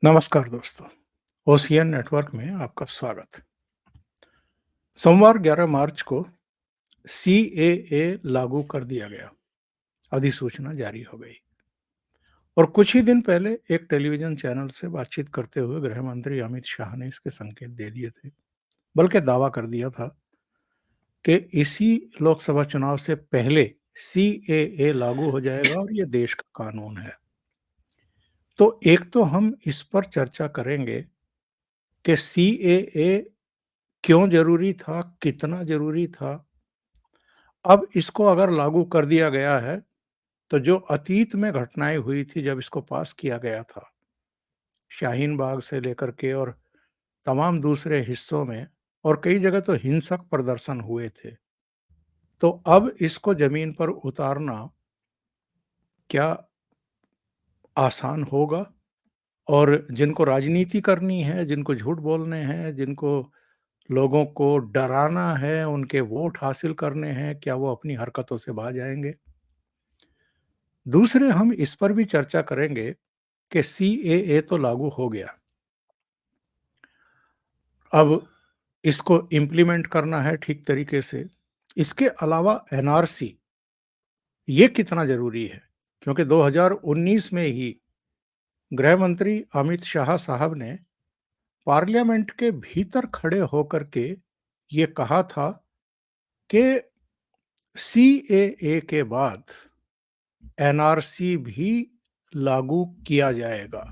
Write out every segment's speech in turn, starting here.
नमस्कार दोस्तों, ocean network में आपका स्वागत। सोमवार 11 मार्च को सीएए लागू कर दिया गया, अधिसूचना जारी हो गई और कुछ ही दिन पहले एक टेलीविजन चैनल से बातचीत करते हुए गृह मंत्री अमित शाह ने इसके संकेत दे दिए थे, बल्कि दावा कर दिया था कि इसी लोकसभा चुनाव से पहले सीएए लागू हो जाएगा और ये देश का कानून है। तो एक तो हम इस पर चर्चा करेंगे कि सीएए क्यों ज़रूरी था? कितना ज़रूरी था? अब इसको अगर लागू कर दिया गया है, तो जो अतीत में घटनाएँ हुई थी जब इसको पास किया गया था, शाहीन बाग से लेकर के और तमाम दूसरे हिस्सों में और कई जगह तो हिंसक प्रदर्शन हुए थे। तो अब इसको ज़मीन पर उतारना क्या आसान होगा? और जिनको राजनीति करनी है, जिनको झूठ बोलने हैं, जिनको लोगों को डराना है, उनके वोट हासिल करने हैं, क्या वो अपनी हरकतों से बाज आएँगे? दूसरे हम इस पर भी चर्चा करेंगे कि सीएए तो लागू हो गया। अब इसको इम्प्लीमेंट करना है ठीक तरीके से। इसके अलावा एनआरसी ये कितना ज़रूरी है? क्योंकि 2019 में ही गृह मंत्री अमित शाह साहब ने पार्लियामेंट के भीतर खड़े होकर के ये कहा था कि सीएए के बाद एनआरसी भी लागू किया जाएगा।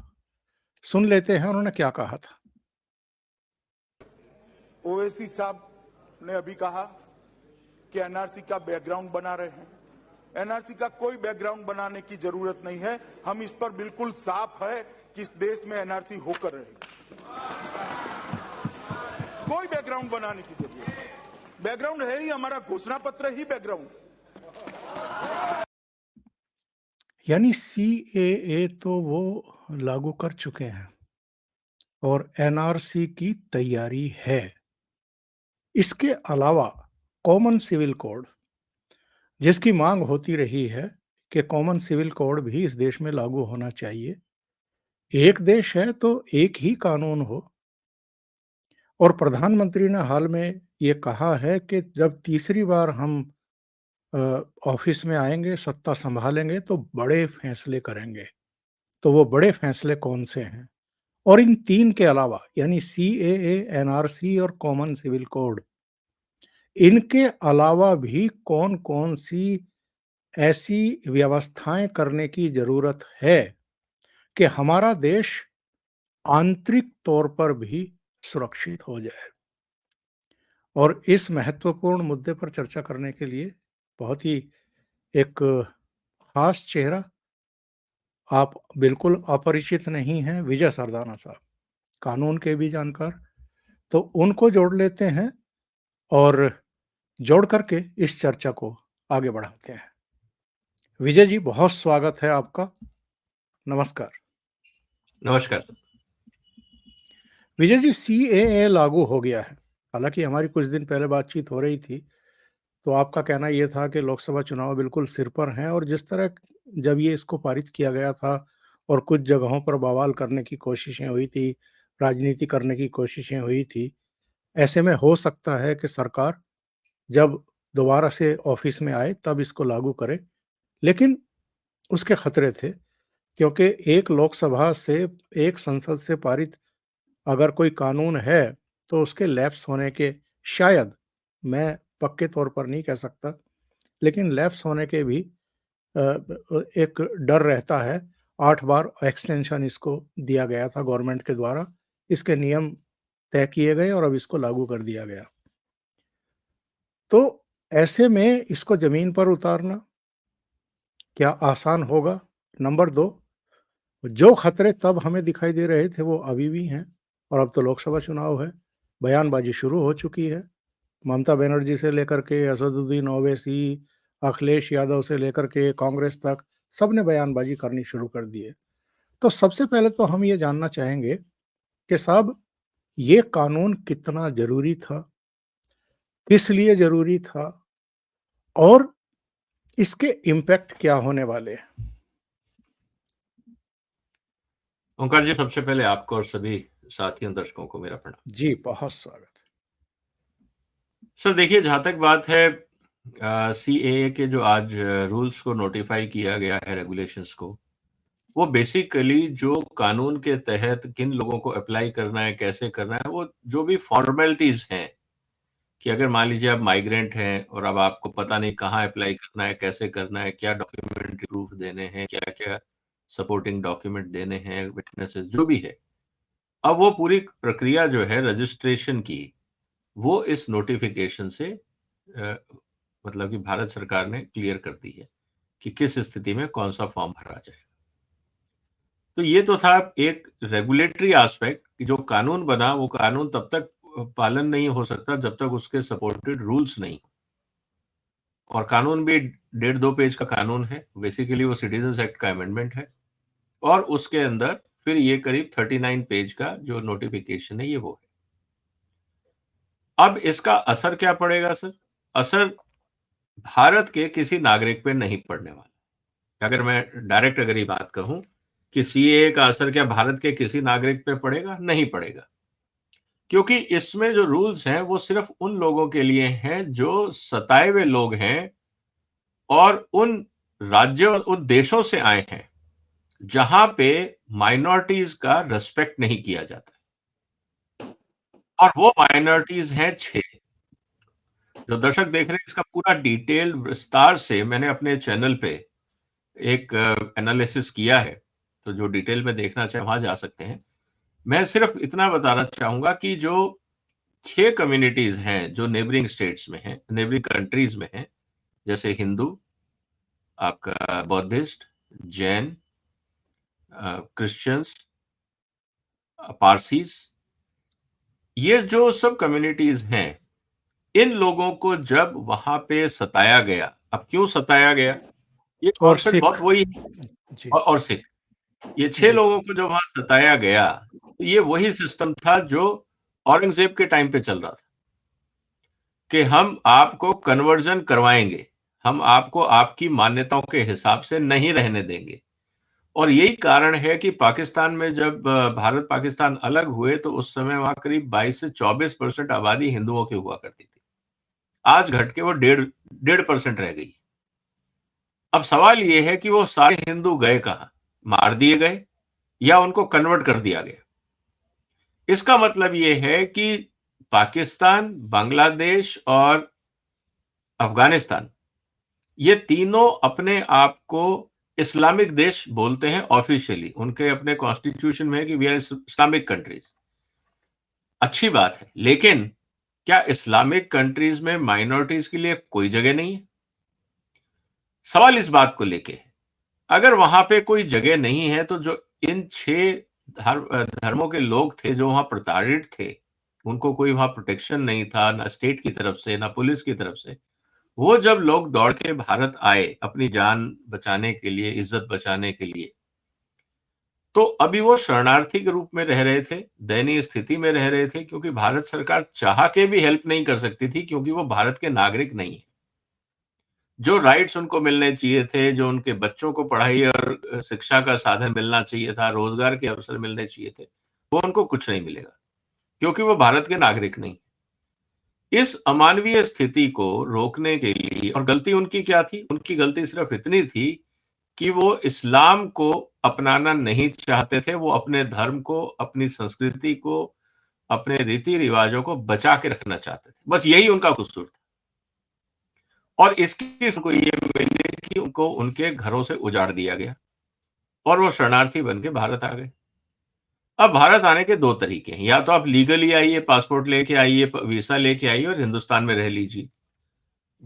सुन लेते हैं उन्होंने क्या कहा था। ओवैसी साहब ने अभी कहा कि एनआरसी का बैकग्राउंड बना रहे हैं। एनआरसी का कोई बैकग्राउंड बनाने की जरूरत नहीं है। हम इस पर बिल्कुल साफ है कि इस देश में एनआरसी होकर रहेगी। कोई बैकग्राउंड बनाने की जरूरत नहीं। बैकग्राउंड है ही हमारा घोषणा पत्र ही बैकग्राउंड। यानी सीएए तो वो लागू कर चुके हैं और एनआरसी की तैयारी है। इसके अलावा कॉमन सिविल कोड, जिसकी मांग होती रही है कि कॉमन सिविल कोड भी इस देश में लागू होना चाहिए। एक देश है तो एक ही कानून हो और प्रधानमंत्री ने हाल में ये कहा है कि जब तीसरी बार हम अ, ऑफिस में आएँगे, सत्ता संभालेंगे तो बड़े फैसले करेंगे। तो वो बड़े फैसले कौन से हैं? और इन 3 के अलावा यानी सीएए, एनआरसी और कॉमन सिविल कोड, इनके अलावा भी कौन-कौन सी ऐसी व्यवस्थाएँ करने की ज़रूरत है कि हमारा देश आंतरिक तौर पर भी सुरक्षित हो जाए। और इस महत्वपूर्ण मुद्दे पर चर्चा करने के लिए बहुत ही एक ख़ास चेहरा, आप बिल्कुल अपरिचित नहीं हैं, विजय सरदाना साहब, कानून के भी जानकार। तो उनको जोड़ लेते हैं और जोड़ करके इस चर्चा को आगे बढ़ाते हैं। विजय जी, बहुत स्वागत है आपका। नमस्कार। नमस्कार। विजय जी, सीएए लागू हो गया है। हालाँकि हमारी कुछ दिन पहले बातचीत हो रही थी, तो आपका कहना ये था कि लोकसभा चुनाव बिल्कुल सिर पर हैं और जिस तरह जब ये इसको पारित किया गया था और कुछ जगहों पर बवाल करने की कोशिशें हुई थी, राजनीति करने की कोशिशें हुई थी, ऐसे में हो सकता है कि सरकार जब दोबारा से ऑफ़िस में आए तब इसको लागू करे। लेकिन उसके खतरे थे, क्योंकि एक लोकसभा से, एक संसद से पारित अगर कोई कानून है, तो उसके लैप्स होने के शायद, मैं पक्के तौर पर नहीं कह सकता, लेकिन लैप्स होने के भी एक डर रहता है। 8 बार एक्सटेंशन इसको दिया गया था गवर्नमेंट के द्वारा। इसके नियम तय किए गए और अब इसको लागू कर दिया गया। तो ऐसे में इसको ज़मीन पर उतारना क्या आसान होगा? नंबर 2, जो खतरे तब हमें दिखाई दे रहे थे वो अभी भी हैं और अब तो लोकसभा चुनाव है, बयानबाजी शुरू हो चुकी है। ममता बनर्जी से लेकर के असदुद्दीन ओवैसी, अखिलेश यादव से लेकर के कांग्रेस तक सबने बयानबाजी करनी शुरू कर दी है। तो सबसे पहले तो हम ये जानना चाहेंगे कि साहब, ये कानून कितना ज़रूरी था? किस लिए ज़रूरी था? और इसके इम्पैक्ट क्या होने वाले हैं? ओंकार जी, सबसे पहले आपको और सभी साथियों दर्शकों को मेरा प्रणाम। जी, बहुत स्वागत है। सर देखिए, जहाँ तक बात है सीएए के जो आज रूल्स को नोटिफाई किया गया है, रेगुलेशंस को, वो बेसिकली जो कानून के तहत किन लोगों को अप्लाई करना है, कैसे करना है, वो जो भी फॉर्मेलिटीज हैं कि अगर मान लीजिए आप माइग्रेंट हैं और अब आपको पता नहीं कहाँ अप्लाई करना है, कैसे करना है, क्या डॉक्यूमेंट्री प्रूफ देने हैं, क्या-क्या सपोर्टिंग डॉक्यूमेंट देने हैं, विटनेसेस जो भी है। अब वो पूरी प्रक्रिया जो है रजिस्ट्रेशन की, वो इस नोटिफिकेशन से मतलब कि भारत सरकार ने क्लियर कर दी है कि किस स्थिति में कौन सा फॉर्म भरा जाए। तो ये तो था एक रेगुलेटरी एस्पेक्ट कि जो कानून बना वो कानून तब तक पालन नहीं हो सकता जब तक उसके सपोर्टेड रूल्स नहीं। और कानून भी 1.5-2 पेज का कानून है, बेसिकली वो सिटीजंस एक्ट का अमेंडमेंट है और उसके अंदर फिर ये करीब 39 पेज का जो नोटिफिकेशन है ये वो है। अब इसका असर क्या पड़ेगा सर? असर भारत के किसी नागरिक पे नहीं पड़ने वाला। अगर मैं डायरेक्ट अगर ये बात कहूं कि सीएए का असर क्या भारत के किसी नागरिक पे पड़ेगा? नहीं पड़ेगा, क्योंकि इसमें जो रूल्स हैं वो सिर्फ उन लोगों के लिए हैं जो सताए हुए लोग हैं और उन राज्यों, उन देशों से आए हैं जहां पे माइनॉरिटीज का रेस्पेक्ट नहीं किया जाता, और वो माइनॉरिटीज हैं 6। जो दर्शक देख रहे हैं इसका पूरा डिटेल विस्तार से मैंने अपने चैनल पे एक एनालिसिस किया है, तो जो डिटेल में देखना चाहे वहां जा सकते हैं। मैं सिर्फ इतना बताना चाहूंगा कि जो 6 कम्युनिटीज हैं जो नेबरिंग स्टेट्स में हैं, नेबरिंग कंट्रीज में हैं, जैसे हिंदू, आपका बौद्धिस्ट, जैन, क्रिश्चियंस, पारसीज, ये जो सब कम्युनिटीज हैं, इन लोगों को जब वहां पे सताया गया, अब क्यों सताया गया, ये और कॉन्सेप्ट सिख। बहुत वही जी, और सिख, ये 6 जी। लोगों को जब वहां सताया गया, तो ये वही सिस्टम था जो औरंगजेब के टाइम पे चल रहा था कि हम आपको कन्वर्जन करवाएंगे, हम आपको आपकी मान्यताओं के हिसाब से नहीं रहने देंगे। और यही कारण है कि पाकिस्तान में जब भारत पाकिस्तान अलग हुए तो उस समय वहां करीब 22 से 24% आबादी हिंदुओं की हुआ करती थी। आज घट के वो 1.5% रह गई। अब सवाल ये है कि वो सारे हिंदू गए कहां? मार दिए गए या उनको कन्वर्ट कर दिया गया? इसका मतलब ये है कि पाकिस्तान, बांग्लादेश और अफगानिस्तान, ये तीनों अपने आप को इस्लामिक देश बोलते हैं ऑफिशियली। उनके अपने कॉन्स्टिट्यूशन में है कि वी आर इस्लामिक कंट्रीज। अच्छी बात है, लेकिन क्या इस्लामिक कंट्रीज में माइनॉरिटीज के लिए कोई जगह नहीं है? सवाल इस बात को लेके है। अगर वहां पे कोई जगह नहीं है तो जो इन 6 धर्मों के लोग थे जो वहां प्रताड़ित थे, उनको कोई वहां प्रोटेक्शन नहीं था, ना स्टेट की तरफ से ना पुलिस की तरफ से, वो जब लोग दौड़ के भारत आए अपनी जान बचाने के लिए, इज्जत बचाने के लिए, तो अभी वो शरणार्थी के रूप में रह रहे थे, दयनीय स्थिति में रह रहे थे, क्योंकि भारत सरकार चाह के भी हेल्प नहीं कर सकती थी, क्योंकि वो भारत के नागरिक नहीं है। जो राइट्स उनको मिलने चाहिए थे, जो उनके बच्चों को पढ़ाई और शिक्षा का साधन मिलना चाहिए था, रोजगार के अवसर मिलने चाहिए थे, वो उनको कुछ नहीं मिलेगा, क्योंकि वो भारत के नागरिक नहीं। इस अमानवीय स्थिति को रोकने के लिए, और गलती उनकी क्या थी? उनकी गलती सिर्फ इतनी थी कि वो इस्लाम को अपनाना नहीं चाहते थे, वो अपने धर्म को, अपनी संस्कृति को, अपने रीति रिवाजों को बचा के रखना चाहते थे। बस यही उनका कसूर था। और इसकी को ये मिले कि उनको उनके घरों से उजाड़ दिया गया और वो शरणार्थी बन के भारत आ गए। अब भारत आने के 2 तरीके हैं, या तो आप लीगली आइए, पासपोर्ट लेके आइए, वीसा लेके आइए और हिंदुस्तान में रह लीजिए।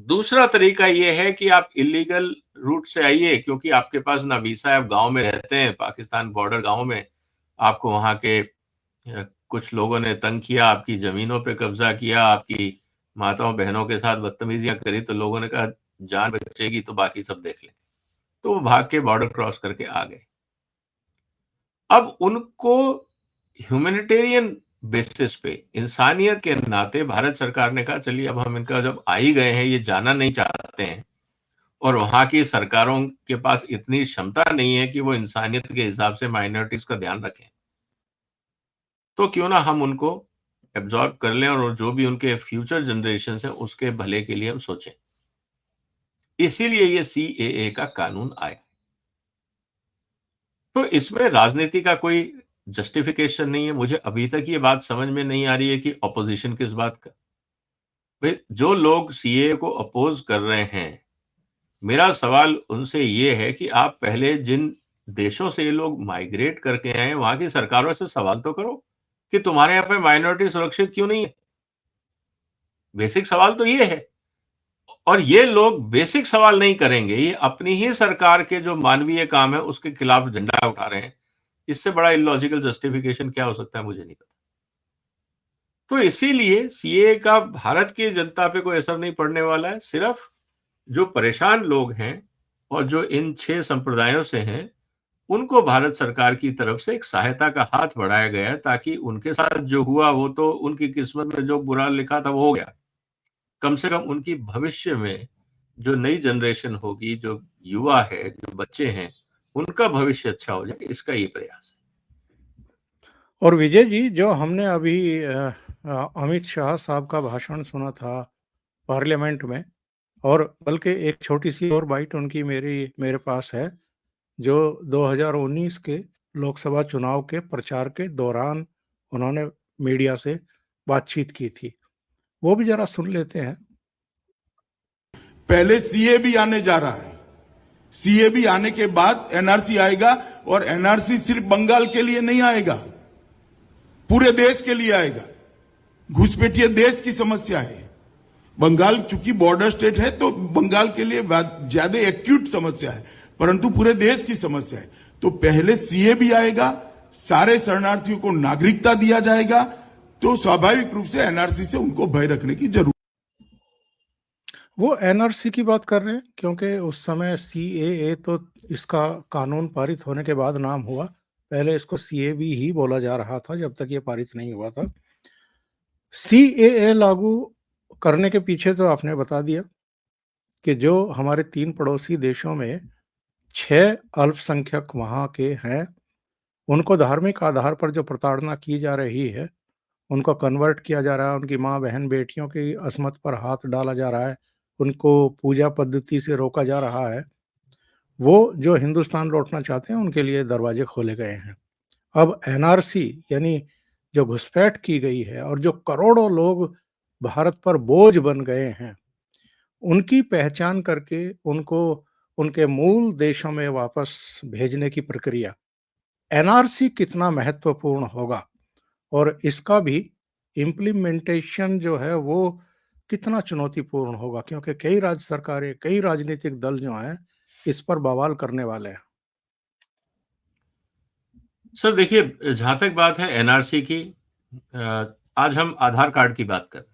दूसरा तरीका ये है कि आप इलीगल रूट से आइए, क्योंकि आपके पास ना वीसा है, आप गांव में रहते हैं, पाकिस्तान बॉर्डर गांव में, आपको वहां के कुछ लोगों ने तंग किया, आपकी जमीनों पे कब्जा किया, आपकी माताओं बहनों के साथ बदतमीजियां करी, तो लोगों ने कहा जान बचेगी तो बाकी सब देख लें, तो वो भाग के बॉर्डर क्रॉस करके आ गए। अब उनको ह्यूमैनिटेरियन बेसिस पे, इंसानियत के नाते भारत सरकार ने कहा चलिए अब हम इनका जब आ ही गए हैं, ये जाना नहीं चाहते हैं और वहां की सरकारों के पास इतनी क्षमता नहीं है कि वो इंसानियत के हिसाब से माइनॉरिटीज का ध्यान रखें, तो क्यों ना हम उनको एब्जॉर्ब कर लें और जो भी उनके फ्यूचर जनरेशन है उसके भले के लिए हम सोचें। इसीलिए ये सीएए का कानून आया। तो इसमें राजनीति का कोई जस्टिफिकेशन नहीं है। मुझे अभी तक ये बात समझ में नहीं आ रही है कि ऑपोजिशन किस बात का। भाई जो लोग सीएए को अपोज कर रहे हैं, मेरा सवाल उनसे ये है कि आप पहले जिन देशों से ये लोग माइग्रेट करके आए हैं वहां की सरकारों से सवाल तो करो कि तुम्हारे यहाँ पे माइनॉरिटी सुरक्षित क्यों नहीं है। बेसिक सवाल तो ये है। और ये लोग बेसिक सवाल नहीं करेंगे, ये अपनी ही सरकार के जो मानवीय काम है उसके खिलाफ झंडा उठा रहे हैं। इससे बड़ा इलॉजिकल जस्टिफिकेशन क्या हो सकता है, मुझे नहीं पता। तो इसीलिए सीए का भारत की जनता पे कोई असर नहीं पड़ने वाला है। सिर्फ जो परेशान लोग हैं और जो इन 6 संप्रदायों से हैं, उनको भारत सरकार की तरफ से एक सहायता का हाथ बढ़ाया गया है, ताकि उनके साथ जो हुआ वो तो उनकी किस्मत में जो बुरा लिखा था वो हो गया। कम से कम उनकी भविष्य में जो नई जनरेशन होगी, जो युवा है, जो बच्चे हैं, उनका भविष्य अच्छा हो जाए, इसका ये प्रयास है। और विजय जी, जो हमने अभी अमित शाह साहब का भाषण सुना था पार्लियामेंट में, और बल्कि एक छोटी सी और बाइट उनकी मेरे पास है, जो 2019 के लोकसभा चुनाव के प्रचार के दौरान उन्होंने मीडिया से बातचीत की थी, वो भी जरा सुन लेते हैं। पहले सीए भी आने जा रहा है, सीए भी आने के बाद एनआरसी आएगा, और एनआरसी सिर्फ बंगाल के लिए नहीं आएगा, पूरे देश के लिए आएगा। घुसपैठिया देश की समस्या है। बंगाल चूंकि बॉर्डर स्टेट है तो बंगाल के लिए ज्यादा एक्यूट समस्या है, परंतु पूरे देश की समस्या है। तो पहले सीए भी आएगा, सारे शरणार्थियों को नागरिकता दिया जाएगा, तो स्वाभाविक रूप से एनआरसी से उनको भय रखने की जरूरत। वो एनआरसी की बात कर रहे हैं, क्योंकि उस समय सीएए तो इसका कानून पारित होने के बाद नाम हुआ, पहले इसको सीएबी ही बोला जा रहा था जब तक ये पारित नहीं हुआ था। सीएए लागू करने के पीछे तो आपने बता दिया कि जो हमारे 3 पड़ोसी देशों में 6 अल्पसंख्यक वहां के हैं, उनको धार्मिक आधार पर जो प्रताड़ना की जा रही है, उनको कन्वर्ट किया जा रहा है, उनकी माँ बहन बेटियों की असमत पर हाथ डाला जा रहा है, उनको पूजा पद्धति से रोका जा रहा है, वो जो हिंदुस्तान लौटना चाहते हैं उनके लिए दरवाजे खोले गए हैं। अब एनआरसी यानी जो घुसपैठ की गई है और जो करोड़ों लोग भारत पर बोझ बन गए हैं, उनकी पहचान करके उनको उनके मूल देशों में वापस भेजने की प्रक्रिया, एनआरसी कितना महत्वपूर्ण होगा और इसका भी इम्प्लीमेंटेशन जो है वो कितना चुनौतीपूर्ण होगा, क्योंकि कई राज्य सरकारें, कई राजनीतिक दल जो हैं इस पर बवाल करने वाले हैं। सर देखिए, जहां तक बात है एनआरसी की, आज हम आधार कार्ड की बात कर रहे हैं।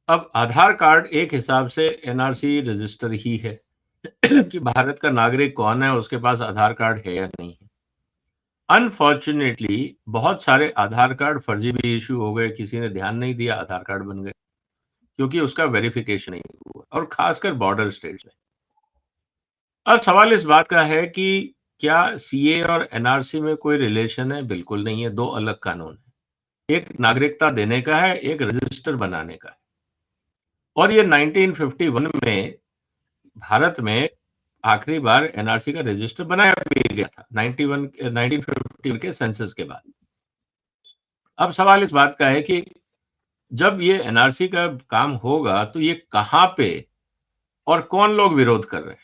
अब आधार कार्ड एक हिसाब से एनआरसी रजिस्टर ही है कि भारत का नागरिक कौन है, उसके पास आधार कार्ड है या नहीं है। अनफॉर्चुनेटली बहुत सारे आधार कार्ड फर्जी भी इशू हो गए, किसी ने ध्यान नहीं दिया, आधार कार्ड बन गए क्योंकि उसका वेरिफिकेशन नहीं हुआ, और खासकर बॉर्डर स्टेट्स में। अब सवाल इस बात का है कि क्या सीए और एनआरसी में कोई रिलेशन है? बिल्कुल नहीं है, 2 अलग कानून है। एक नागरिकता देने का है, एक रजिस्टर बनाने का है। और ये 1951 में भारत में आखिरी बार एनआरसी का रजिस्टर बनाया भी गया था, 1951 के सेंसस के बाद। अब सवाल इस बात का है कि जब ये एनआरसी का काम होगा तो ये कहां पे और कौन लोग विरोध कर रहे हैं?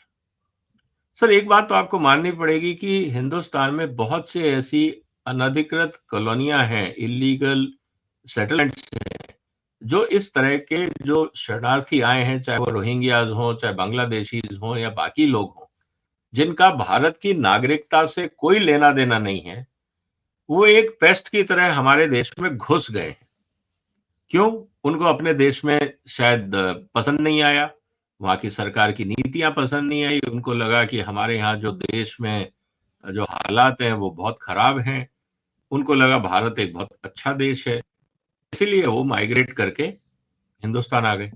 सर एक बात तो आपको माननी पड़ेगी कि हिंदुस्तान में बहुत सी ऐसी अनधिकृत कॉलोनियां हैं, इलीगल सेटलमेंट्स हैं, जो इस तरह के जो शरणार्थी आए हैं, चाहे वो रोहिंग्याज हों, चाहे बांग्लादेशीज हों या बाकी लोग हों, जिनका भारत की नागरिकता से कोई लेना देना नहीं है, वो एक पेस्ट की तरह हमारे देश में घुस गए हैं। क्यों? उनको अपने देश में शायद पसंद नहीं आया, वहां की सरकार की नीतियां पसंद नहीं आई, उनको लगा कि हमारे यहाँ जो देश में जो हालात हैं वो बहुत खराब हैं, उनको लगा भारत एक बहुत अच्छा देश है, इसीलिए वो माइग्रेट करके हिंदुस्तान आ गए।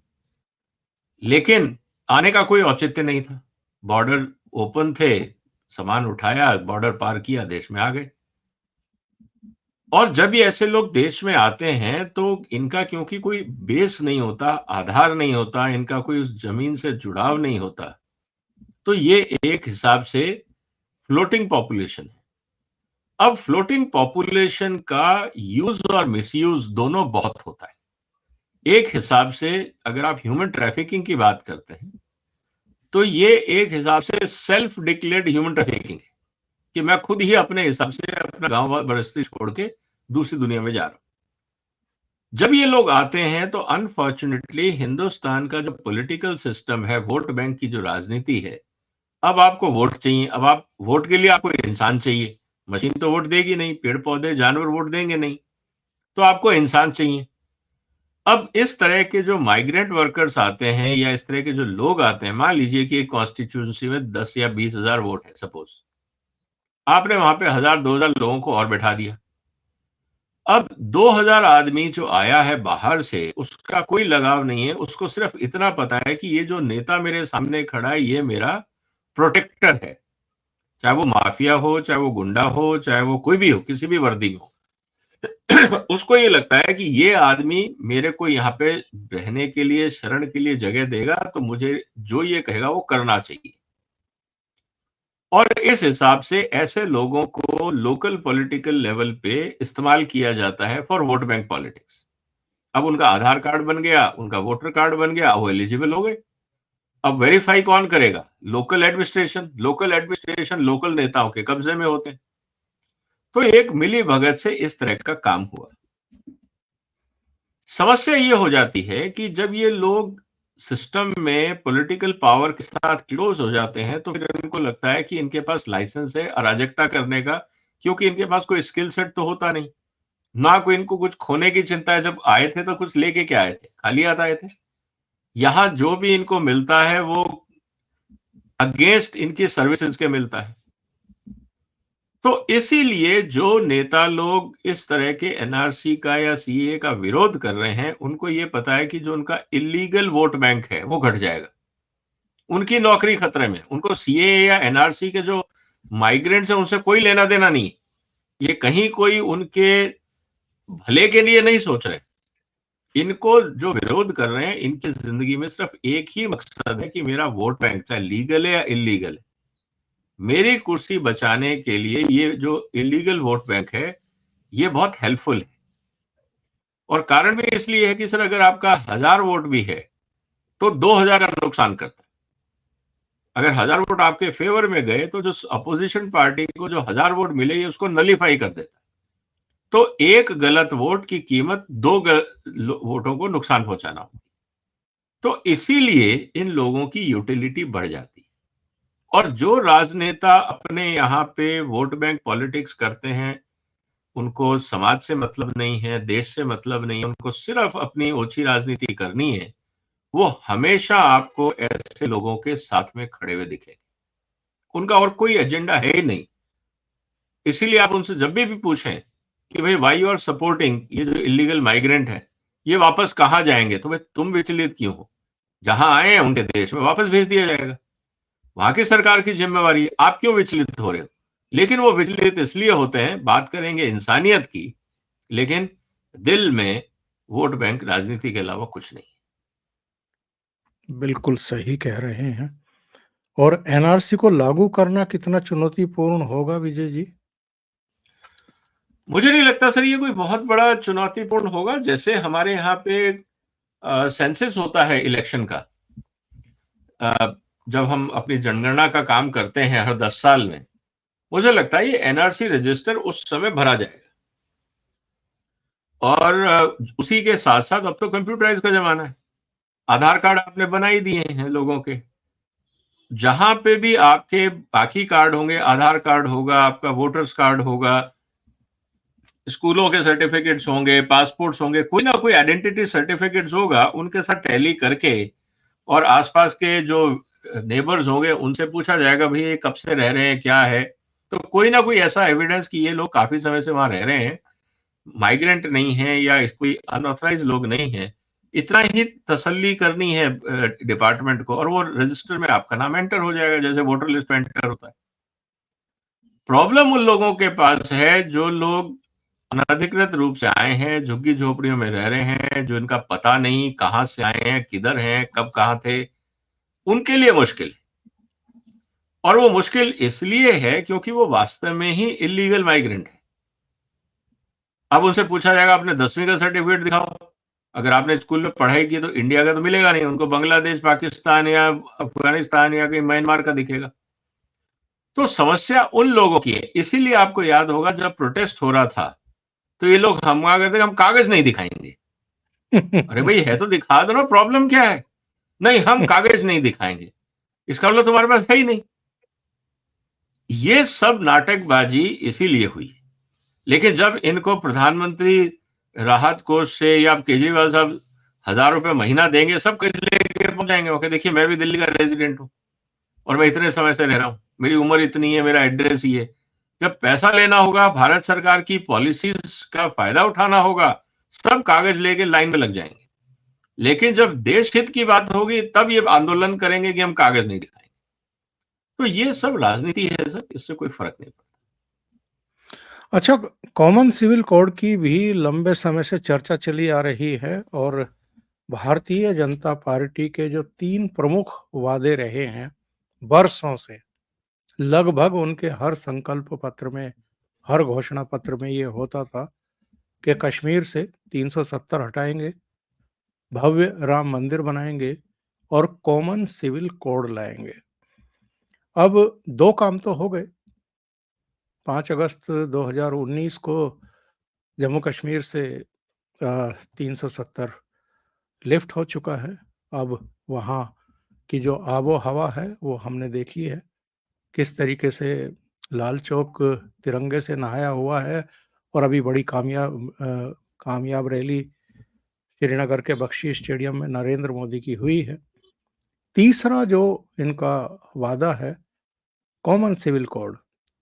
लेकिन आने का कोई औचित्य नहीं था। बॉर्डर ओपन थे, सामान उठाया, बॉर्डर पार किया, देश में आ गए। और जब ये ऐसे लोग देश में आते हैं तो इनका क्योंकि कोई बेस नहीं होता, आधार नहीं होता, इनका कोई उस जमीन से जुड़ाव नहीं होता, तो ये एक हिसाब से फ्लोटिंग पॉपुलेशन है। अब फ्लोटिंग पॉपुलेशन का यूज और मिसयूज दोनों बहुत होता है। एक हिसाब से अगर आप ह्यूमन ट्रैफिकिंग की बात करते हैं तो ये एक हिसाब से सेल्फ डिक्लेयर्ड ह्यूमन ट्रैफिकिंग है कि मैं खुद ही अपने हिसाब से अपना गांव बस्ती छोड़ के दूसरी दुनिया में जा रहा हूं। जब ये लोग आते हैं तो अनफॉर्चुनेटली हिंदुस्तान का जो पॉलिटिकल सिस्टम है, वोट बैंक की जो राजनीति है, अब आपको वोट चाहिए। अब आप वोट के लिए आपको इंसान चाहिए। मशीन तो वोट देगी नहीं, पेड़ पौधे जानवर वोट देंगे नहीं, तो आपको इंसान चाहिए। अब इस तरह के जो माइग्रेंट वर्कर्स आते हैं या इस तरह के जो लोग आते हैं, मान लीजिए कि एक कॉन्स्टिट्यूंसी में 10 या 20,000 वोट है सपोज, आपने वहां पे 1,000-2,000 लोगों को और बैठा दिया। अब 2,000 आदमी जो आया है बाहर से, उसका कोई लगाव नहीं है, उसको सिर्फ इतना पता है कि ये जो नेता मेरे सामने खड़ा है ये मेरा प्रोटेक्टर है, चाहे वो माफिया हो, चाहे वो गुंडा हो, चाहे वो कोई भी हो, किसी भी वर्दी में हो। उसको ये लगता है कि ये आदमी मेरे को यहाँ पे रहने के लिए, शरण के लिए जगह देगा, तो मुझे जो ये कहेगा वो करना चाहिए। और इस हिसाब से ऐसे लोगों को लोकल पॉलिटिकल लेवल पे इस्तेमाल किया जाता है फॉर वोट बैंक पॉलिटिक्स। अब उनका आधार कार्ड बन गया, उनका वोटर कार्ड बन गया, वो एलिजिबल हो गए। अब वेरीफाई कौन करेगा? Local administration. Local administration local नेताओं के कब्जे में होते हैं। तो एक मिली भगत से इस तरह का काम हुआ। समस्या ये हो जाती है कि जब ये लोग सिस्टम में पॉलिटिकल पावर के साथ क्लोज हो जाते हैं तो फिर इनको लगता है कि इनके पास लाइसेंस है अराजकता करने का, क्योंकि इनके पास कोई स्किल सेट तो होता नहीं, ना कोई इनको कुछ खोने की चिंता है। जब आए थे तो कुछ लेके क्या आए थे? खाली हाथ आए थे। यहां जो भी इनको मिलता है वो अगेंस्ट इनकी सर्विसेज के मिलता है। तो इसीलिए जो नेता लोग इस तरह के एनआरसी का या सीए का विरोध कर रहे हैं, उनको ये पता है कि जो उनका इलीगल वोट बैंक है वो घट जाएगा, उनकी नौकरी खतरे में। उनको सीए या एनआरसी के जो माइग्रेंट्स हैं उनसे कोई लेना देना नहीं। ये कहीं कोई उनके भले के लिए नहीं सोच रहे। इनको जो विरोध कर रहे हैं, इनकी जिंदगी में सिर्फ एक ही मकसद है कि मेरा वोट बैंक चाहे लीगल है या इलीगल है, मेरी कुर्सी बचाने के लिए ये जो इलीगल वोट बैंक है ये बहुत हेल्पफुल है। और कारण भी इसलिए है कि सर अगर आपका 1,000 वोट भी है तो 2,000 का नुकसान करता है। अगर 1,000 वोट आपके फेवर में गए तो जो अपोजिशन पार्टी को जो 1,000 वोट मिले ये उसको नलीफाई कर देता है। तो एक गलत वोट की कीमत 2 वोटों को नुकसान पहुंचाना होती। तो इसीलिए इन लोगों की यूटिलिटी बढ़ जाती है। और जो राजनेता अपने यहाँ पे वोट बैंक पॉलिटिक्स करते हैं, उनको समाज से मतलब नहीं है, देश से मतलब नहीं है, उनको सिर्फ अपनी ओछी राजनीति करनी है, वो हमेशा आपको ऐसे लोगों के साथ में खड़े हुए दिखेंगे। उनका और कोई एजेंडा है ही नहीं। इसीलिए आप उनसे जब भी पूछें कि भाई वाई यू आर सपोर्टिंग ये जो इलीगल माइग्रेंट है, ये वापस कहाँ जाएंगे, तो भाई तुम विचलित क्यों हो? जहां आए हैं उनके देश में वापस भेज दिया जाएगा, वहां की सरकार की जिम्मेवारी है, आप क्यों विचलित हो रहे हो? लेकिन वो विचलित इसलिए होते हैं, बात करेंगे इंसानियत की, लेकिन दिल में वोट बैंक राजनीति के अलावा कुछ नहीं। बिल्कुल सही कह रहे हैं। और एनआरसी को लागू करना कितना चुनौतीपूर्ण होगा विजय जी? मुझे नहीं लगता सर ये कोई बहुत बड़ा चुनौतीपूर्ण होगा। जैसे हमारे यहाँ पे सेंसस होता है इलेक्शन का, जब हम अपनी जनगणना का काम करते हैं हर 10 साल में, मुझे लगता है ये एनआरसी रजिस्टर उस समय भरा जाएगा। और उसी के साथ साथ अब तो कंप्यूटराइज का जमाना है, आधार कार्ड आपने बना ही दिए हैं लोगों के, जहां पे भी आपके बाकी कार्ड होंगे, आधार कार्ड होगा, आपका वोटर्स कार्ड होगा, स्कूलों के सर्टिफिकेट्स होंगे, पासपोर्ट्स होंगे, कोई ना कोई आइडेंटिटी सर्टिफिकेट्स होगा, उनके साथ टैली करके और आसपास के जो नेबर्स होंगे उनसे पूछा जाएगा भाई ये कब से रह रहे हैं, क्या है, तो कोई ना कोई ऐसा एविडेंस कि ये लोग काफी समय से वहां रह रहे हैं, माइग्रेंट नहीं है या कोई अनऑथराइज लोग नहीं है, इतना ही तसल्ली करनी है डिपार्टमेंट को, और वो रजिस्टर में आपका नाम एंटर हो जाएगा जैसे वोटर लिस्ट में एंटर होता है। प्रॉब्लम उन लोगों के पास है जो लोग अनधिकृत रूप से आए हैं, झुग्गी झोपड़ियों में रह रहे हैं, जो इनका पता नहीं कहां से आए हैं, किधर हैं, कब कहां थे, उनके लिए मुश्किल। और वो मुश्किल इसलिए है क्योंकि वो वास्तव में ही इलीगल माइग्रेंट है। अब उनसे पूछा जाएगा आपने 10वीं का सर्टिफिकेट दिखाओ, अगर आपने स्कूल में पढ़ाई की तो इंडिया का तो मिलेगा नहीं, उनको बांग्लादेश, पाकिस्तान या अफगानिस्तान या कहीं म्यांमार का दिखेगा। तो समस्या उन लोगों की है। इसीलिए आपको याद होगा जब प्रोटेस्ट हो रहा था तो ये लोग हम कहते थे हम कागज नहीं दिखाएंगे। अरे भाई है तो दिखा दो ना, प्रॉब्लम क्या है? नहीं हम कागज नहीं दिखाएंगे, इसका मतलब तुम्हारे पास है ही नहीं। ये सब नाटकबाजी इसीलिए हुई। लेकिन जब इनको प्रधानमंत्री राहत कोष से या केजरीवाल साहब 1000 रुपए महीना देंगे, सब लेके पहुंच जाएंगे, ओके देखिए मैं भी दिल्ली का रेजिडेंट हूं और मैं इतने समय से रह रहा हूं, मेरी उम्र इतनी है, मेरा एड्रेस ये है। जब पैसा लेना होगा, भारत सरकार की पॉलिसीज का फायदा उठाना होगा, सब कागज लेके लाइन में लग जाएंगे। लेकिन जब देश हित की बात होगी तब ये आंदोलन करेंगे कि हम कागज नहीं दिखाएंगे। तो ये सब राजनीति है सर, इससे कोई फर्क नहीं पड़ता। अच्छा, कॉमन सिविल कोड की भी लंबे समय से चर्चा चली आ रही है और भारतीय जनता पार्टी के जो 3 प्रमुख वादे रहे हैं वर्षों से, लगभग उनके हर संकल्प पत्र में, हर घोषणा पत्र में ये होता था कि कश्मीर से 370 हटाएंगे, भव्य राम मंदिर बनाएंगे और कॉमन सिविल कोड लाएंगे। अब 2 काम तो हो गए। 5 अगस्त 2019 को जम्मू कश्मीर से 370 लिफ्ट हो चुका है। अब वहाँ की जो आबो हवा है वो हमने देखी है, किस तरीके से लाल चौक तिरंगे से नहाया हुआ है और अभी बड़ी कामयाब रैली श्रीनगर के बख्शी स्टेडियम में नरेंद्र मोदी की हुई है। तीसरा जो इनका वादा है कॉमन सिविल कोड,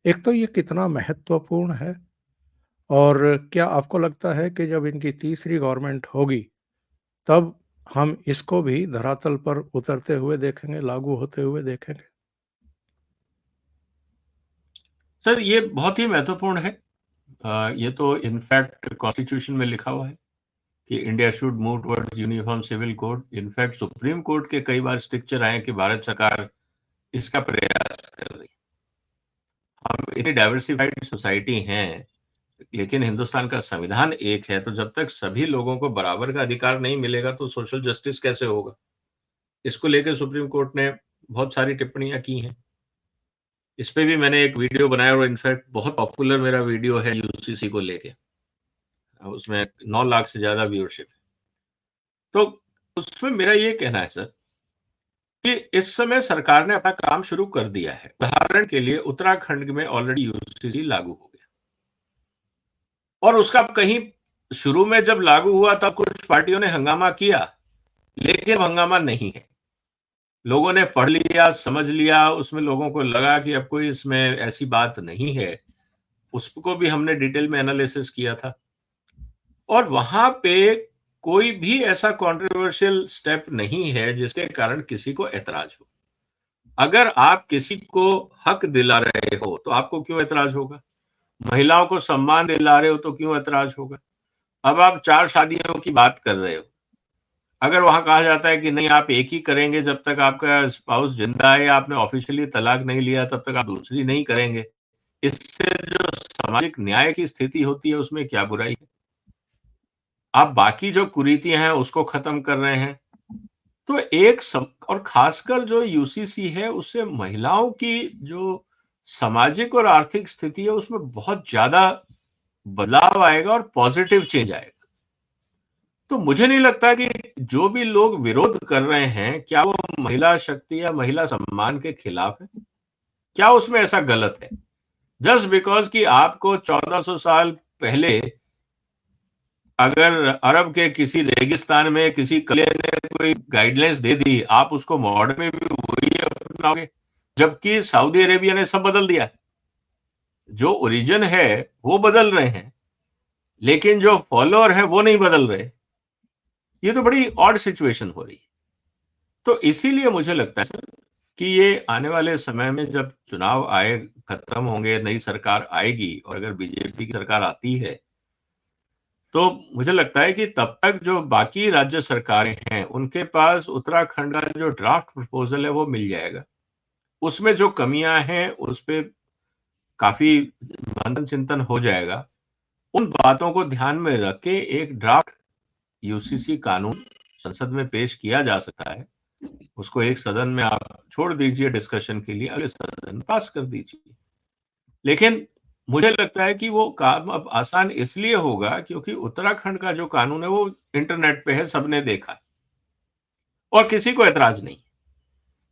एक तो ये कितना महत्वपूर्ण है और क्या आपको लगता है कि जब इनकी तीसरी गवर्नमेंट होगी तब हम इसको भी धरातल पर उतरते हुए देखेंगे, लागू होते हुए देखेंगे? सर ये बहुत ही महत्वपूर्ण है। ये तो इनफैक्ट कॉन्स्टिट्यूशन में लिखा हुआ है कि India should move towards uniform civil code. In fact supreme court के कई बार स्ट्रिक्चर आए कि भारत सरकार इसका प्रयास कर रही है। हम इतनी डाइवर्सिफाइड सोसाइटी हैं, लेकिन हिंदुस्तान का संविधान एक है, तो जब तक सभी लोगों को बराबर का अधिकार नहीं मिलेगा तो सोशल जस्टिस कैसे होगा? इसको लेकर सुप्रीम कोर्ट ने बहुत सारी टिप्पणियां की हैं। इस पे भी मैंने एक वीडियो बनाया और इनफैक्ट बहुत पॉपुलर मेरा वीडियो है यूसीसी को लेके, उसमें 9 लाख से ज्यादा व्यूअरशिप है। तो उसमें मेरा ये कहना है सर कि इस समय सरकार ने अपना काम शुरू कर दिया है। उदाहरण के लिए उत्तराखंड में ऑलरेडी यूसीसी लागू हो गया और उसका कहीं शुरू में जब लागू हुआ तब कुछ पार्टियों ने हंगामा किया, लेकिन हंगामा नहीं है। लोगों ने पढ़ लिया, समझ लिया, उसमें लोगों को लगा कि अब कोई इसमें ऐसी बात नहीं है। उसको भी हमने डिटेल में एनालिसिस किया था और वहां पे कोई भी ऐसा कंट्रोवर्शियल स्टेप नहीं है जिसके कारण किसी को ऐतराज हो। अगर आप किसी को हक दिला रहे हो तो आपको क्यों ऐतराज होगा? महिलाओं को सम्मान दिला रहे हो तो क्यों ऐतराज होगा? अब आप 4 शादियों की बात कर रहे हो, अगर वहां कहा जाता है कि नहीं आप एक ही करेंगे जब तक आपका स्पाउस जिंदा है, आपने ऑफिशियली तलाक नहीं लिया तब तक आप दूसरी नहीं करेंगे, इससे जो सामाजिक न्याय की स्थिति होती है उसमें क्या बुराई है? आप बाकी जो कुरीतियां हैं उसको खत्म कर रहे हैं। तो और खासकर जो यूसीसी है उससे महिलाओं की जो सामाजिक और आर्थिक स्थिति है उसमें बहुत ज्यादा बदलाव आएगा और पॉजिटिव चेंज आएगा। तो मुझे नहीं लगता कि जो भी लोग विरोध कर रहे हैं क्या वो महिला शक्ति या महिला सम्मान के खिलाफ है? क्या उसमें ऐसा गलत है? जस्ट बिकॉज कि आपको 1400 साल पहले अगर अरब के किसी रेगिस्तान में किसी कले ने कोई गाइडलाइंस दे दी, आप उसको मॉडर्न में भी वही अपनाओगे, जबकि सऊदी अरेबिया ने सब बदल दिया। जो ओरिजिन है वो बदल रहे हैं, लेकिन जो फॉलोअर है वो नहीं बदल रहे। ये तो बड़ी ऑड सिचुएशन हो रही है। तो इसीलिए मुझे लगता है सर कि ये आने वाले समय में जब चुनाव आए खत्म होंगे, नई सरकार आएगी और अगर बीजेपी की सरकार आती है, तो मुझे लगता है कि तब तक जो बाकी राज्य सरकारें हैं, उनके पास उत्तराखंड का जो ड्राफ्ट प्रपोजल है वो मिल जाएगा। उसमें जो कमियां हैं उस पे काफी मंथन चिंतन हो जाएगा। उन बातों को ध्यान में रख के एक ड्राफ्ट यूसीसी कानून संसद में पेश किया जा सकता है। उसको एक सदन में आप छोड़ दीजिए डिस्कशन के लिए, अगले सदन पास कर दीजिए। लेकिन मुझे लगता है कि वो काम अब आसान इसलिए होगा क्योंकि उत्तराखंड का जो कानून है वो इंटरनेट पे है, सबने देखा है और किसी को ऐतराज नहीं।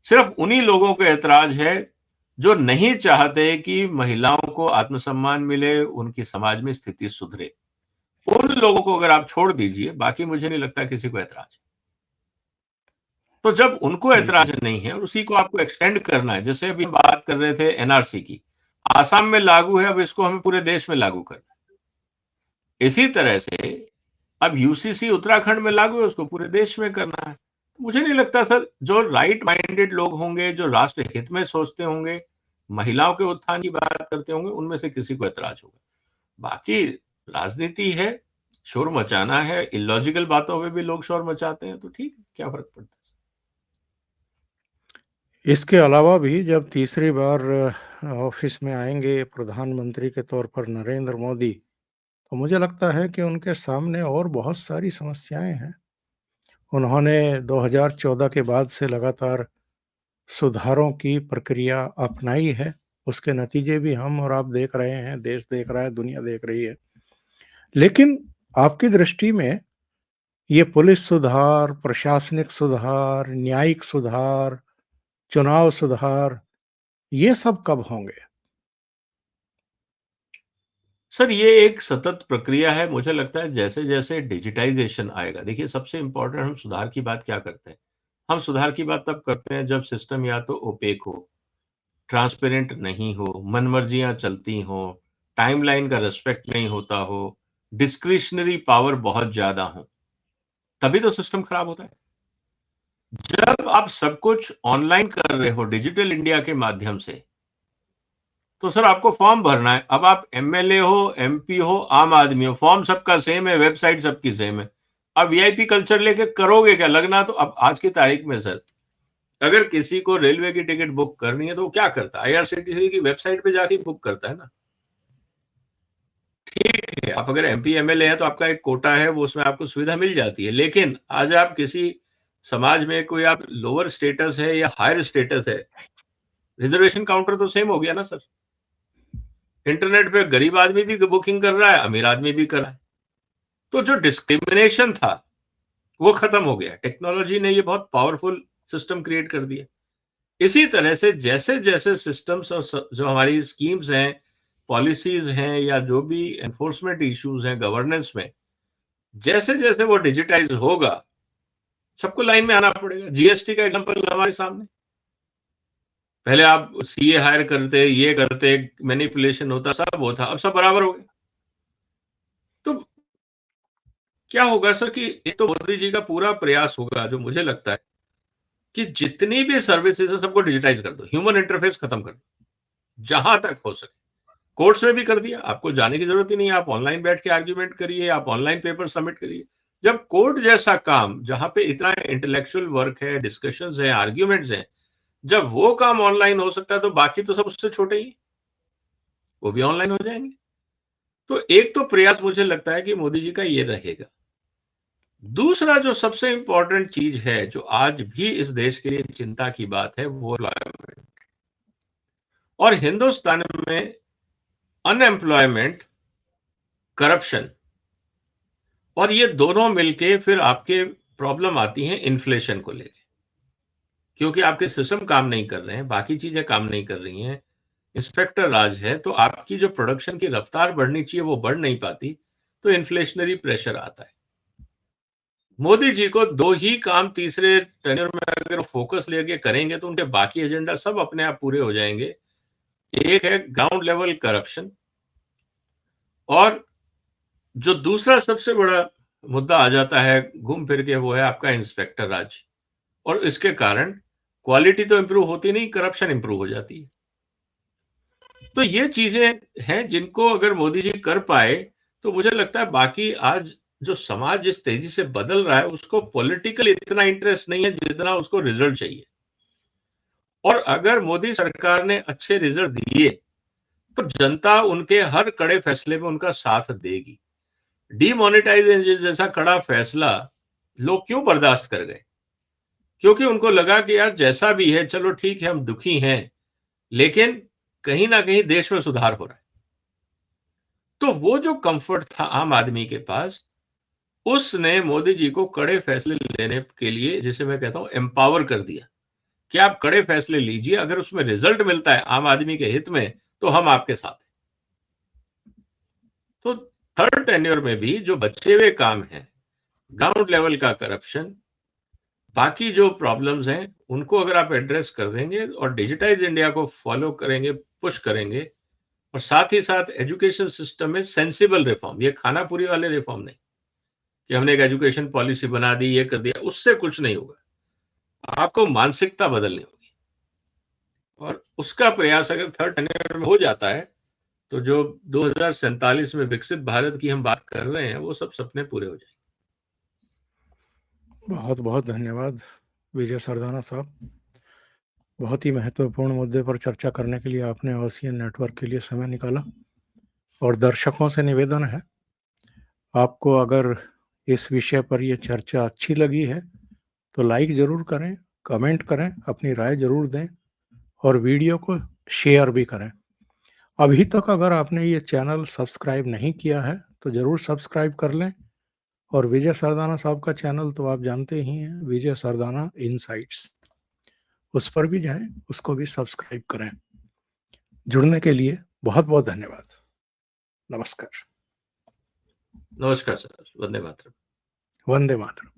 सिर्फ उन्हीं लोगों को ऐतराज है जो नहीं चाहते कि महिलाओं को आत्मसम्मान मिले, उनकी समाज में स्थिति सुधरे। उन लोगों को अगर आप छोड़ दीजिए, बाकी मुझे नहीं लगता किसी को ऐतराज है। तो जब उनको जी, ऐतराज जी। नहीं है और उसी को आपको एक्सटेंड करना है, जैसे अभी बात कर रहे थे एनआरसी की, आसाम में लागू है, अब इसको हमें पूरे देश में लागू करना है। इसी तरह से अब यूसीसी उत्तराखंड में लागू है, उसको पूरे देश में करना है। मुझे नहीं लगता सर, जो राइट माइंडेड लोग होंगे, जो राष्ट्र हित में सोचते होंगे, महिलाओं के उत्थान की बात करते होंगे, उनमें से किसी को ऐतराज होगा। बाकी राजनीति है, शोर मचाना है, इलॉजिकल बातों पे भी लोग शोर मचाते हैं, तो ठीक है, क्या फर्क पड़ता है। इसके अलावा भी जब तीसरी बार ऑफिस में आएंगे प्रधानमंत्री के तौर पर नरेंद्र मोदी, तो मुझे लगता है कि उनके सामने और बहुत सारी समस्याएं हैं। उन्होंने 2014 के बाद से लगातार सुधारों की प्रक्रिया अपनाई है। उसके नतीजे भी हम और आप देख रहे हैं, देश देख रहा है, दुनिया देख रही है। लेकिन आपकी दृष्टि में ये पुलिस सुधार, प्रशासनिक सुधार, न्यायिक सुधार, चुनाव सुधार, ये सब कब होंगे? सर ये एक सतत प्रक्रिया है। मुझे लगता है जैसे जैसे डिजिटाइजेशन आएगा, देखिए सबसे इंपॉर्टेंट हम सुधार की बात क्या करते हैं, हम सुधार की बात तब करते हैं जब सिस्टम या तो ओपेक हो, ट्रांसपेरेंट नहीं हो, मनमर्जियां चलती हो, टाइमलाइन का रेस्पेक्ट नहीं होता हो, डिस्क्रिशनरी पावर बहुत ज्यादा हो, तभी तो सिस्टम खराब होता है। जब आप सब कुछ ऑनलाइन कर रहे हो डिजिटल इंडिया के माध्यम से, तो सर आपको फॉर्म भरना है। अब आप एमएलए हो, एमपी हो, आम आदमी हो, फॉर्म सबका सेम है, वेबसाइट सबकी सेम है। अब वीआईपी कल्चर लेके करोगे क्या? लगना तो अब आज की तारीख में सर, अगर किसी को रेलवे की टिकट बुक करनी है तो वो क्या करता है? आईआरसीटीसी की वेबसाइट पे जाके बुक करता है ना। ठीक है, आप अगर एमपी एमएलए हैं तो आपका एक कोटा है, वो उसमें आपको सुविधा मिल जाती है। लेकिन आज आप किसी समाज में कोई आप लोअर स्टेटस है या हायर स्टेटस है, रिजर्वेशन काउंटर तो सेम हो गया ना सर। इंटरनेट पे गरीब आदमी भी बुकिंग कर रहा है, अमीर आदमी भी कर रहा है। तो जो डिस्क्रिमिनेशन था वो खत्म हो गया। टेक्नोलॉजी ने ये बहुत पावरफुल सिस्टम क्रिएट कर दिया। इसी तरह से जैसे जैसे सिस्टम्स और जो हमारी स्कीम्स हैं, पॉलिसीज हैं, या जो भी एनफोर्समेंट इश्यूज हैं गवर्नेंस में, जैसे जैसे वो डिजिटाइज होगा, सबको लाइन में आना पड़ेगा। जीएसटी का एग्जांपल हमारे सामने, पहले आप सीए हायर करते, ये करते, मैनिपुलेशन होता, सब होता, अब सब बराबर हो गया। तो क्या होगा सर कि एक तो मोदी जी का पूरा प्रयास होगा, जो मुझे लगता है कि जितनी भी सर्विसेज है सबको डिजिटाइज कर दो, ह्यूमन इंटरफेस खत्म कर दो जहां तक हो सके। कोर्ट्स में भी कर दिया, आपको जाने की जरूरत ही नहीं है, आप ऑनलाइन बैठ के आर्ग्यूमेंट करिए, आप ऑनलाइन पेपर सबमिट करिए। जब कोर्ट जैसा काम, जहां पे इतना इंटेलेक्चुअल वर्क है, डिस्कशंस है, आर्ग्यूमेंट्स हैं, जब वो काम ऑनलाइन हो सकता है तो बाकी तो सब उससे छोटे ही, वो भी ऑनलाइन हो जाएंगे। तो एक तो प्रयास मुझे लगता है कि मोदी जी का ये रहेगा। दूसरा जो सबसे इंपॉर्टेंट चीज है, जो आज भी इस देश के लिए चिंता की बात है, वो एम्प्लॉयमेंट। और हिंदुस्तान में अनएम्प्लॉयमेंट, करप्शन, और ये दोनों मिलके फिर आपके प्रॉब्लम आती है इन्फ्लेशन को लेके, क्योंकि आपके सिस्टम काम नहीं कर रहे हैं, बाकी चीजें काम नहीं कर रही हैं, इंस्पेक्टर राज है, तो आपकी जो प्रोडक्शन की रफ्तार बढ़नी चाहिए वो बढ़ नहीं पाती, तो इन्फ्लेशनरी प्रेशर आता है। मोदी जी को दो ही काम तीसरे टेन्योर में अगर फोकस लेके करेंगे तो उनके बाकी एजेंडा सब अपने आप पूरे हो जाएंगे। एक है ग्राउंड लेवल करप्शन, और जो दूसरा सबसे बड़ा मुद्दा आ जाता है घूम फिर के, वो है आपका इंस्पेक्टर राज, और इसके कारण क्वालिटी तो इंप्रूव होती नहीं, करप्शन इंप्रूव हो जाती है। तो ये चीजें हैं जिनको अगर मोदी जी कर पाए तो मुझे लगता है बाकी आज जो समाज जिस तेजी से बदल रहा है उसको पॉलिटिकल इतना इंटरेस्ट नहीं है जितना उसको रिजल्ट चाहिए। और अगर मोदी सरकार ने अच्छे रिजल्ट दिए तो जनता उनके हर कड़े फैसले में उनका साथ देगी। डीमोनेटाइजेशन जैसा कड़ा फैसला लोग क्यों बर्दाश्त कर गए? क्योंकि उनको लगा कि यार जैसा भी है चलो ठीक है, हम दुखी हैं, लेकिन कहीं ना कहीं देश में सुधार हो रहा है। तो वो जो कंफर्ट था आम आदमी के पास, उसने मोदी जी को कड़े फैसले लेने के लिए, जिसे मैं कहता हूं एम्पावर कर दिया कि आप कड़े फैसले लीजिए, अगर उसमें रिजल्ट मिलता है आम आदमी के हित में तो हम आपके साथ हैं। तो थर्ड टेन्योर में भी जो बचे हुए काम हैं, ग्राउंड लेवल का करप्शन, बाकी जो प्रॉब्लम्स हैं उनको अगर आप एड्रेस कर देंगे और डिजिटाइज इंडिया को फॉलो करेंगे, पुश करेंगे, और साथ ही साथ एजुकेशन सिस्टम में सेंसिबल रिफॉर्म, ये खाना पूरी वाले रिफॉर्म नहीं कि हमने एक एजुकेशन पॉलिसी बना दी, ये कर दिया, उससे कुछ नहीं होगा। आपको मानसिकता बदलनी होगी, और उसका प्रयास अगर थर्ड टेन्योर में हो जाता है तो जो 2047 में विकसित भारत की हम बात कर रहे हैं वो सब सपने पूरे हो जाएंगे। बहुत बहुत धन्यवाद विजय सरदाना साहब। बहुत ही महत्वपूर्ण मुद्दे पर चर्चा करने के लिए आपने ओशियन नेटवर्क के लिए समय निकाला। और दर्शकों से निवेदन है, आपको अगर इस विषय पर यह चर्चा अच्छी लगी है तो लाइक ज़रूर करें, कमेंट करें, अपनी राय ज़रूर दें और वीडियो को शेयर भी करें। अभी तक अगर आपने ये चैनल सब्सक्राइब नहीं किया है तो ज़रूर सब्सक्राइब कर लें। और विजय सरदाना साहब का चैनल तो आप जानते ही हैं, विजय सरदाना इनसाइट्स, उस पर भी जाएं, उसको भी सब्सक्राइब करें। जुड़ने के लिए बहुत बहुत धन्यवाद। नमस्कार। नमस्कार सर, वंदे मातरम। वंदे मातरम।